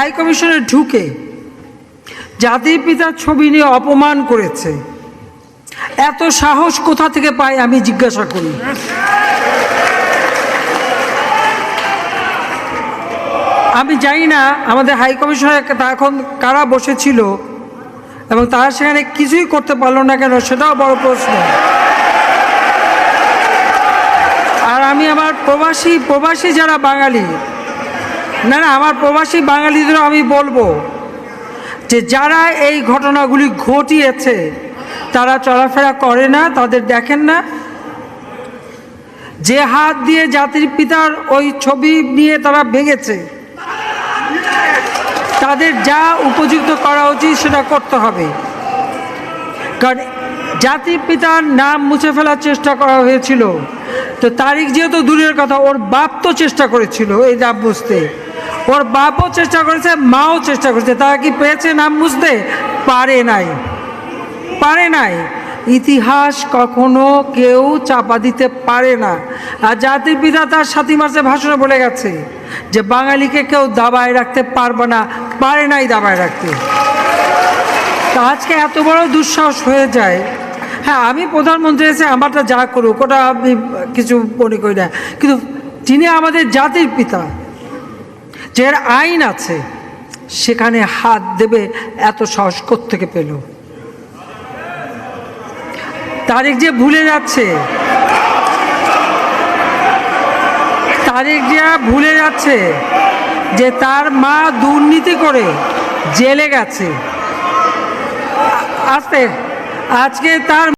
High কমিশনে ঢুকে জাতির পিতার ছবি নিয়ে অপমান করেছে, এত সাহস কোথা থেকে পায় আমি জিজ্ঞাসা করি। আমি জানি না আমাদের হাই কমিশনে এখন কারা বসেছিল এবং তারা সেখানে কিছুই করতে পারলো না কেন, সেটাও বড় প্রশ্ন। আর আমি আমার প্রবাসী যারা বাঙালি, না আমার প্রবাসী বাঙালিদেরও আমি বলবো যে যারা এই ঘটনাগুলি ঘটিয়েছে তারা চলাফেরা করে না, তাদের দেখেন না। যে হাত দিয়ে জাতির পিতার ওই ছবি নিয়ে তারা ভেঙেছে, তাদের যা উপযুক্ত করা উচিত সেটা করতে হবে। কারণ জাতির পিতার নাম মুছে ফেলার চেষ্টা করা হয়েছিল, তো তারিখ যেহেতু দূরের কথা, ওর বাপ তো চেষ্টা করেছিল এই নাম মুছতে, ওর বাপও চেষ্টা করেছে, মাও চেষ্টা করেছে। তারা কি পেয়েছে নাম মুছতে? পারে নাই। ইতিহাস কখনো কেউ চাপা দিতে পারে না। আর জাতির পিতা তার 7 মার্চে ভাষণে বলে গেছে যে বাঙালিকে কেউ দাবায় রাখতে পারবে না, পারে নাই দাবায় রাখতে। তা আজকে এত বড় দুঃসাহস হয়ে যায়। হ্যাঁ, আমি প্রধানমন্ত্রী এসে আমারটা যা করুক ওটা আমি কিছু মনে করি না, কিন্তু যিনি আমাদের জাতির পিতা, যার আইন আছে, সেখানে হাত দেবে এত সাহস কোত্থেকে পেল? তারিখ যে ভুলে যাচ্ছে যে তার মা দুর্নীতি করে জেলে গেছে, আজকে তার